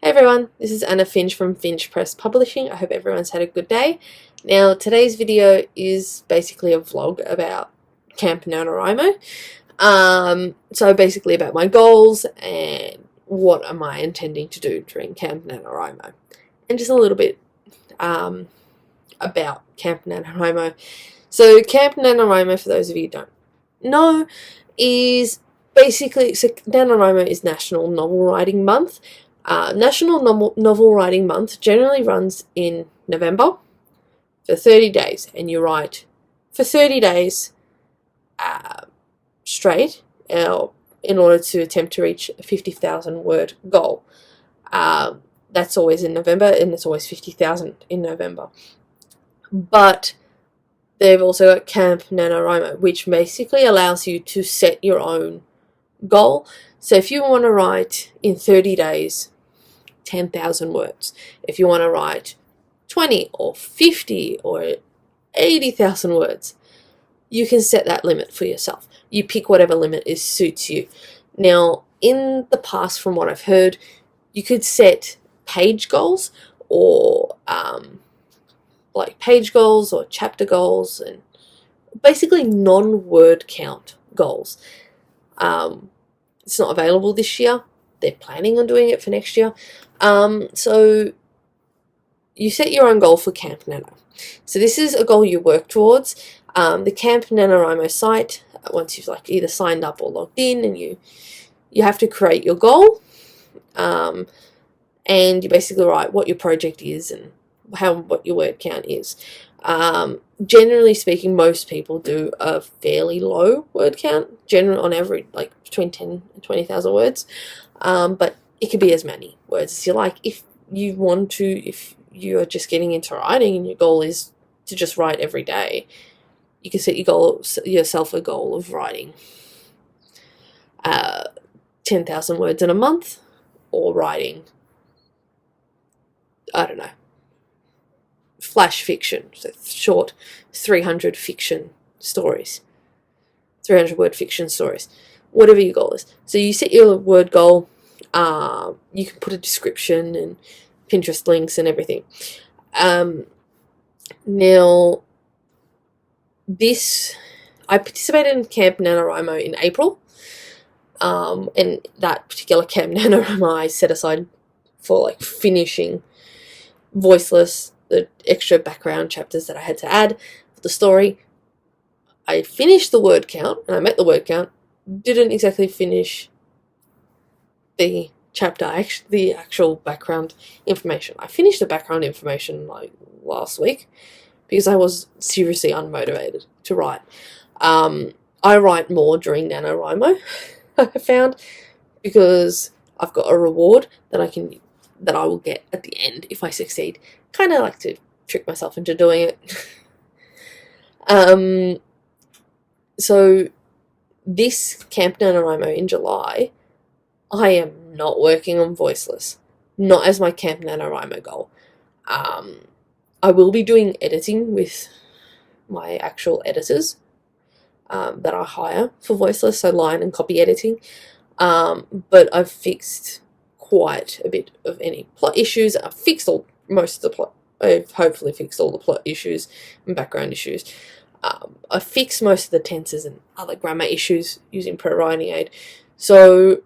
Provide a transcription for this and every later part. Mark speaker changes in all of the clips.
Speaker 1: Hey everyone, this is Anna Finch from Finch Press Publishing. I hope everyone's had a good day. Now today's video is basically a vlog about Camp NANOWRIMO. So basically about my goals and what am I intending to do during Camp NANOWRIMO. And just a little bit about Camp NANOWRIMO. So Camp NANOWRIMO, for those of you who don't know, is basically, so NaNoWriMo is National Novel Writing Month. National Novel Writing Month generally runs in November for 30 days, and you write for 30 days straight in order to attempt to reach a 50,000 word goal. That's always in November, and it's always 50,000 in November. But they've also got Camp NaNoWriMo, which basically allows you to set your own goal. So if you want to write in 30 days 10,000 words, if you want to write 20 or 50 or 80,000 words, you can set that limit for yourself. You pick whatever limit suits you. Now, in the past, from what I've heard, you could set page goals or like page goals or chapter goals and basically non-word count goals. It's not available this year. They're planning on doing it for next year. So you set your own goal for Camp Nano. So this is a goal you work towards. The Camp NaNoWriMo site, once you've like either signed up or logged in, and you have to create your goal, and you basically write what your project is and what your word count is. Generally speaking, most people do a fairly low word count, generally on average, like between 10 and 20,000 words. But it could be as many words as you like. If you want to, if you're just getting into writing and your goal is to just write every day, you can set yourself a goal of writing 10,000 words in a month, or writing, I don't know, flash fiction, so short 300 fiction stories, 300 word fiction stories, whatever your goal is. So you set your word goal, you can put a description and Pinterest links and everything. Now, I participated in Camp NaNoWriMo in April, and that particular Camp NaNoWriMo I set aside for like finishing Voiceless, the extra background chapters that I had to add for the story. I finished the word count, and I met the word count. Didn't exactly finish the chapter, the actual background information. I finished the background information like last week because I was seriously unmotivated to write. I write more during NaNoWriMo, I found, because I've got a reward that I will get at the end if I succeed. Kind of like to trick myself into doing it. So this Camp NaNoWriMo in July, I am not working on Voiceless, not as my Camp NaNoWriMo goal. I will be doing editing with my actual editors that I hire for Voiceless, so line and copy editing. But I've fixed quite a bit of any plot issues. I've fixed most of the plot. I've hopefully fixed all the plot issues and background issues. I fixed most of the tenses and other grammar issues using Pro Writing Aid. So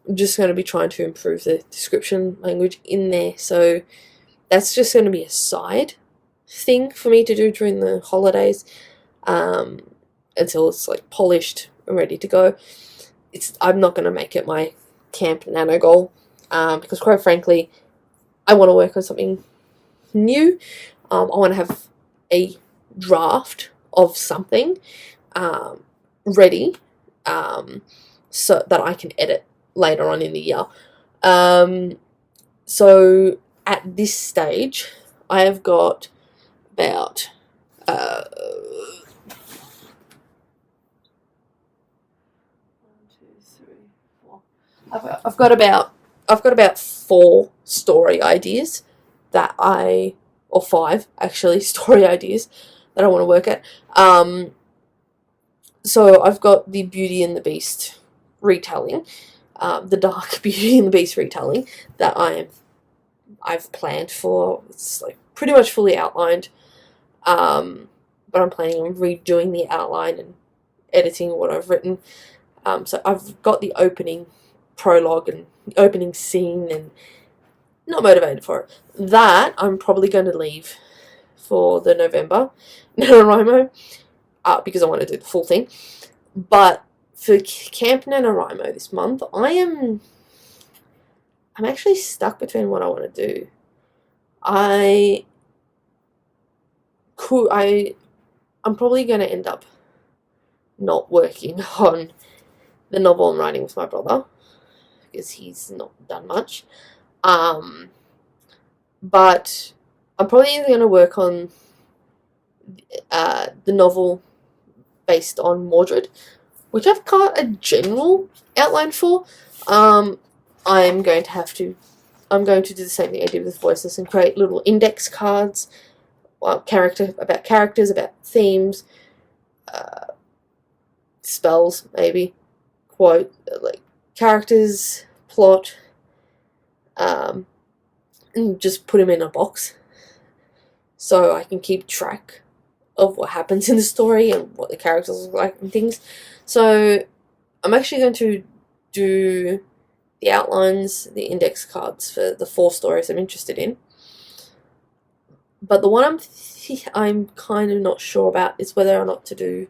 Speaker 1: I'm just going to be trying to improve the description language in there. So that's just going to be a side thing for me to do during the holidays, until it's like polished and ready to go. I'm not going to make it my Camp Nano goal, because quite frankly, I want to work on something new. I want to have a draft of something ready, so that I can edit later on in the year. So at this stage, I have got about I've got about 4 story ideas or 5 actually story ideas that I want to work at. So I've got the Beauty and the Beast retelling, the Dark Beauty and the Beast retelling that I am I've planned for. It's like pretty much fully outlined, but I'm planning on redoing the outline and editing what I've written. So I've got the opening prologue and the opening scene, and not motivated for it. That I'm probably going to leave for the November NaNoWRIMO, because I want to do the full thing. But for Camp NaNoWRIMO this month, I'm actually stuck between what I want to do. I'm probably going to end up not working on the novel I'm writing with my brother, because he's not done much. But I'm probably either going to work on the novel based on Mordred, which I've got a general outline for. I'm going to do the same thing I did with Voiceless and create little index cards, about characters, about themes, spells, maybe, quote, like characters, plot, and just put them in a box so I can keep track of what happens in the story and what the characters look like and things. So I'm actually going to do the outlines, the index cards for the 4 stories I'm interested in. But the one I'm kind of not sure about is whether or not to do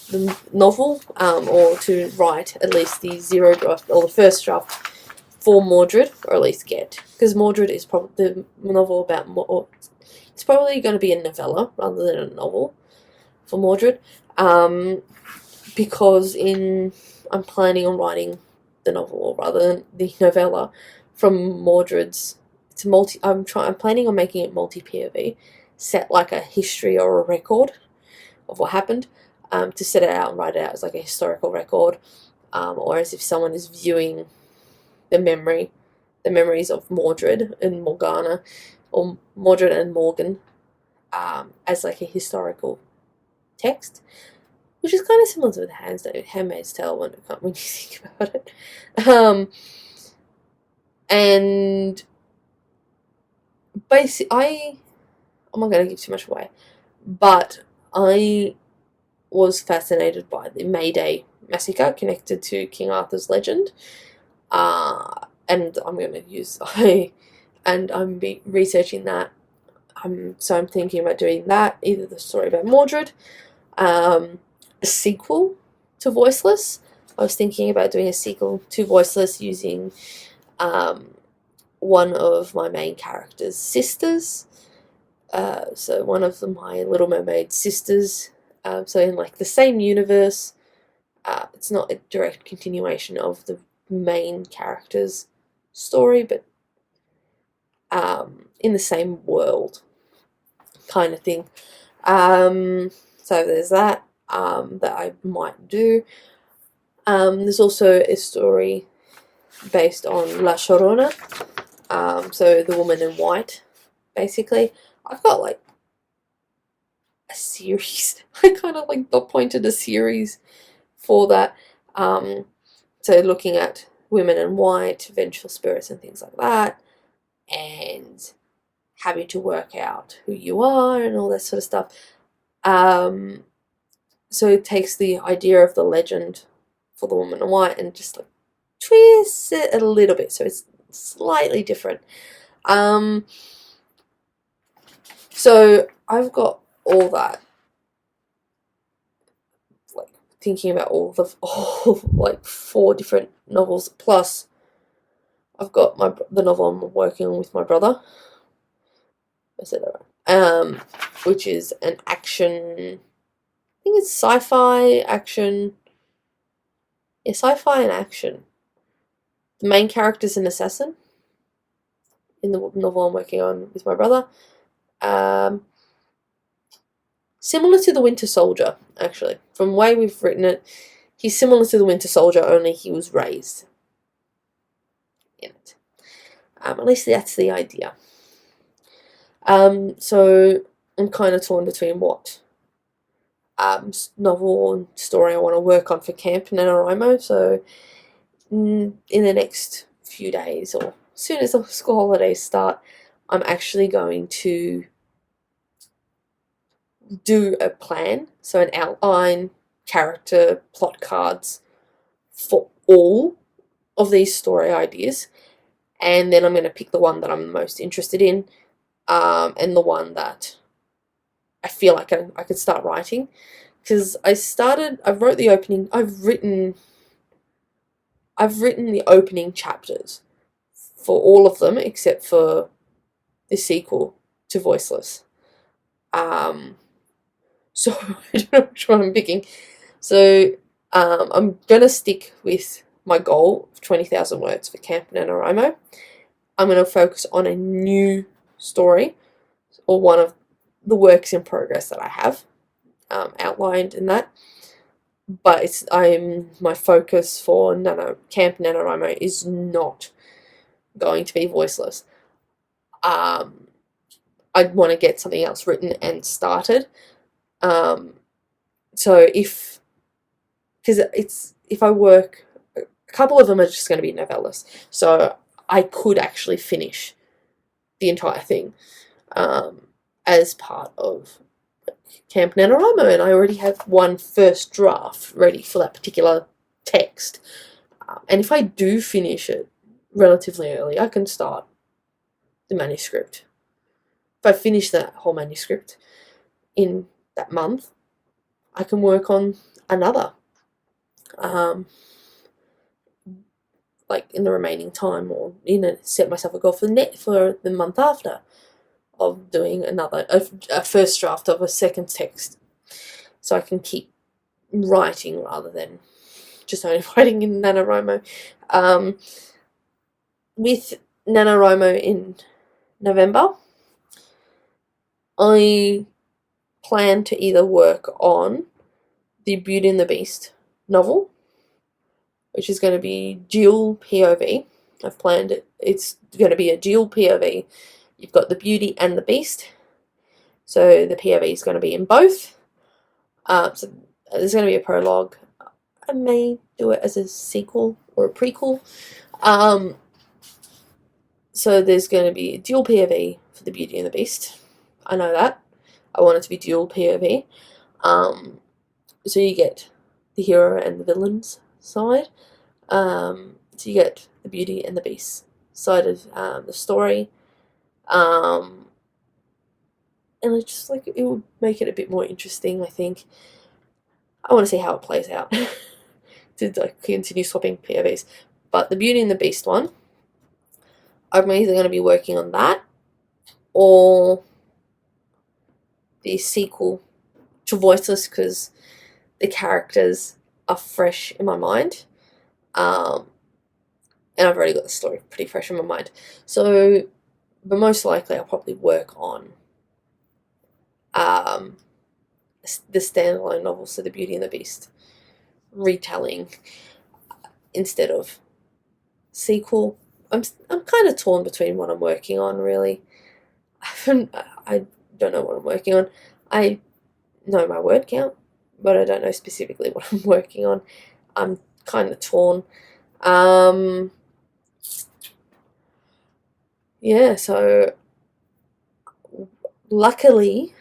Speaker 1: the novel, or to write at least the 0 draft or the first draft for Mordred, or at least get, because Mordred is probably the novel about it's probably going to be a novella rather than a novel for Mordred, because I'm planning on writing the novel rather than the novella from Mordred's. I'm planning on making it multi POV, set like a history or a record of what happened, to set it out and write it out as like a historical record, or as if someone is viewing the memories of Mordred and Morgana, or Mordred and Morgan, as like a historical text, which is kind of similar to the Handmaid's Tale when you think about it. And basically, I'm not going to give too much away, but I was fascinated by the May Day massacre connected to King Arthur's legend, and I'm going to use I'm researching that. So I'm thinking about doing that, either the story about Mordred, a sequel to Voiceless. I was thinking about doing a sequel to Voiceless using one of my main character's sisters. So one of my Little Mermaid sisters. So in like the same universe. It's not a direct continuation of the main character's story, but in the same world kind of thing. So there's that I might do. There's also a story based on La Llorona, so the woman in white, basically. I've got like a series. I kind of like appointed a series for that. So looking at women in white, vengeful spirits and things like that, and having to work out who you are and all that sort of stuff. So it takes the idea of the legend for the woman in white and just like twists it a little bit so it's slightly different. So I've got all that, like thinking about all like 4 different novels, plus I've got the novel I'm working on with my brother. I said that right. Which is an action. I think it's sci-fi action. Yeah, sci-fi and action. The main character's an assassin in the novel I'm working on with my brother. Similar to the Winter Soldier, actually. From the way we've written it, he's similar to the Winter Soldier, only he was raised in it. At least that's the idea. So I'm kind of torn between what novel and story I want to work on for Camp NaNoWRIMO. So in the next few days or soon as the school holidays start, I'm actually going to do a plan, so an outline, character, plot cards for all of these story ideas, and then I'm going to pick the one that I'm the most interested in, and the one that I feel like I could start writing, because I wrote the opening, I've written the opening chapters for all of them except for the sequel to Voiceless. So I don't know which one I'm picking. So I'm going to stick with my goal of 20,000 words for Camp NaNoWRIMO. I'm going to focus on a new story, or one of the works in progress that I have outlined in that. But my focus for Camp NaNoWRIMO is not going to be Voiceless. I want to get something else written and started. So if I work, a couple of them are just going to be novellas, so I could actually finish the entire thing as part of Camp NaNoWRIMO, and I already have one first draft ready for that particular text. And if I do finish it relatively early, I can start the manuscript. If I finish that whole manuscript in that month, I can work on another, like in the remaining time, or set myself a goal for the month after of doing a first draft of a second text, so I can keep writing rather than just only writing in NaNoWRIMO. With NaNoWRIMO in November, I plan to either work on the Beauty and the Beast novel, which is going to be dual POV. I've planned it. It's going to be a dual POV. You've got the Beauty and the Beast, so the POV is going to be in both. So there's going to be a prologue. I may do it as a sequel or a prequel. So there's going to be a dual POV for the Beauty and the Beast. I know that. I want it to be dual POV. So you get the hero and the villain's side. So you get the Beauty and the Beast side of the story. And I just it would make it a bit more interesting, I think. I want to see how it plays out to continue swapping POVs. But the Beauty and the Beast one, I'm either going to be working on that or the sequel to Voiceless, because the characters are fresh in my mind. And I've already got the story pretty fresh in my mind. So, but most likely I'll probably work on the standalone novel, so the Beauty and the Beast retelling instead of sequel. I'm kind of torn between what I'm working on, really. I don't know what I'm working on. I know my word count, but I don't know specifically what I'm working on. I'm kind of torn. Yeah, so luckily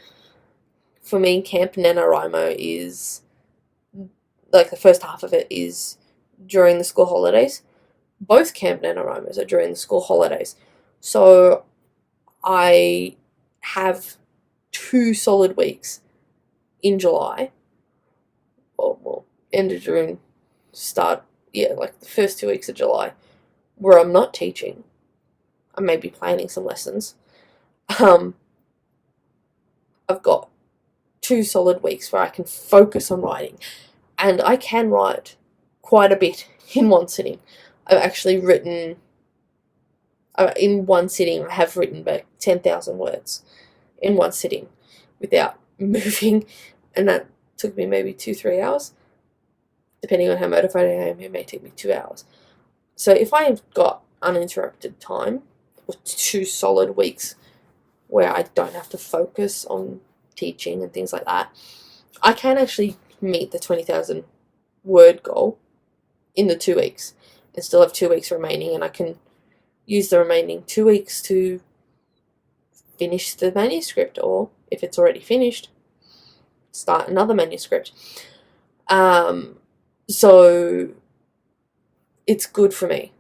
Speaker 1: for me, Camp NaNoWRIMO is, the first half of it is during the school holidays. Both Camp NaNoWRIMOs are during the school holidays. So I have 2 solid weeks in July, well, end of June, the first 2 weeks of July, where I'm not teaching. I may be planning some lessons. I've got 2 solid weeks where I can focus on writing, and I can write quite a bit in one sitting. I've actually written, in one sitting, I have written about 10,000 words in one sitting without moving, and that took me maybe 2-3 hours. Depending on how motivated I am, it may take me 2 hours. So if I have got uninterrupted time, or 2 solid weeks where I don't have to focus on teaching and things like that, I can actually meet the 20,000 word goal in the 2 weeks and still have 2 weeks remaining, and I can use the remaining 2 weeks to finish the manuscript, or if it's already finished, start another manuscript. So it's good for me.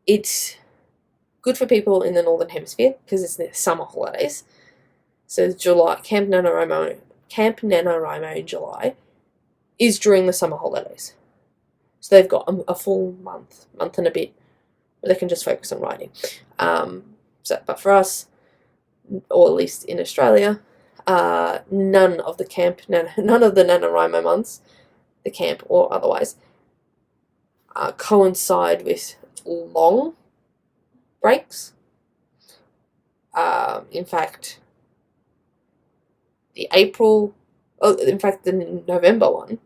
Speaker 1: It's good for people in the Northern Hemisphere because it's their summer holidays. So July, Camp NaNoWRIMO in July is during the summer holidays. So they've got a full month and a bit where they can just focus on writing. But for us, or at least in Australia, none of the NaNoWRIMO months, the camp or otherwise, coincide with long breaks. In fact, the November one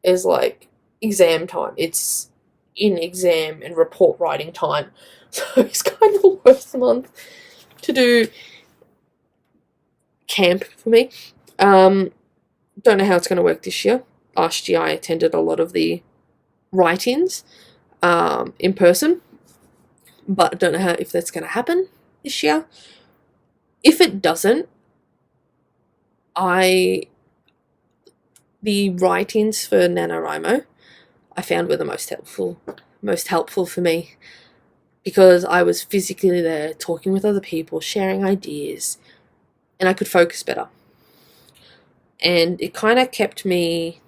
Speaker 1: is like exam time. It's in exam and report writing time. So it's kind of the worst month to do camp for me. Don't know how it's going to work this year. Last year I attended a lot of the write-ins in person, but I don't know if that's going to happen this year. If it doesn't, the write-ins for NaNoWRIMO I found were the most helpful for me, because I was physically there talking with other people, sharing ideas, and I could focus better. And it kind of kept me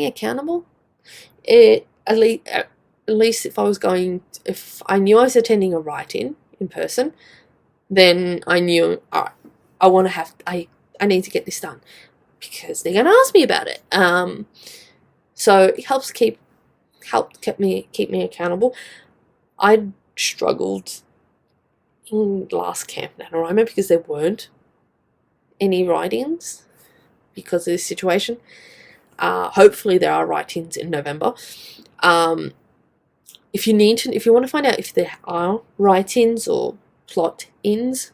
Speaker 1: accountable. At least if I knew I was attending a write-in in person, then I knew, all right, I need to get this done because they're going to ask me about it. So it helped keep me accountable. I struggled in last Camp NaNoWRIMO because there weren't any write-ins because of this situation. Hopefully there are write-ins in November. If you want to find out if there are write-ins or plot-ins,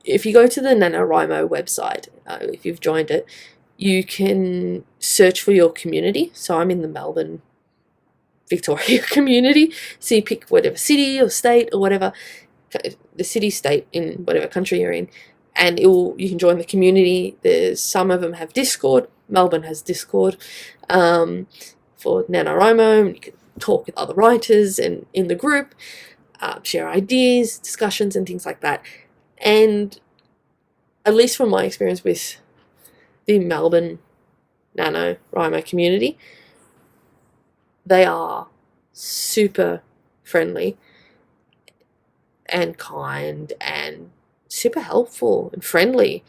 Speaker 1: if you go to the NaNoWRIMO website, if you've joined it, you can search for your community. So I'm in the Melbourne, Victoria community. So you pick whatever city or state or whatever, the city, state in whatever country you're in, and you can join the community. Some of them have Discord. Melbourne has Discord for NaNoWRIMO, and you can talk with other writers and in the group, share ideas, discussions, and things like that. And at least from my experience with the Melbourne NaNoWRIMO community, they are super friendly and kind and super helpful and friendly.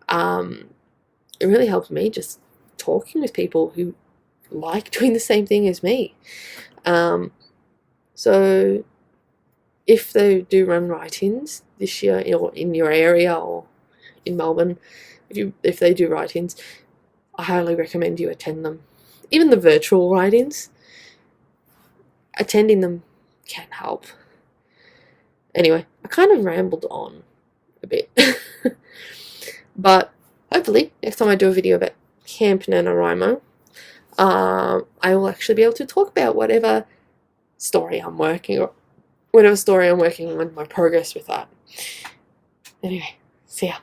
Speaker 1: It really helped me just talking with people who like doing the same thing as me. So if they do run write-ins this year or in your area or in Melbourne, if they do write-ins, I highly recommend you attend them. Even the virtual write-ins, attending them can help. Anyway, I kind of rambled on a bit. But hopefully, next time I do a video about Camp NaNoWRIMO, I will actually be able to talk about whatever story I'm working on, my progress with that. Anyway, see ya.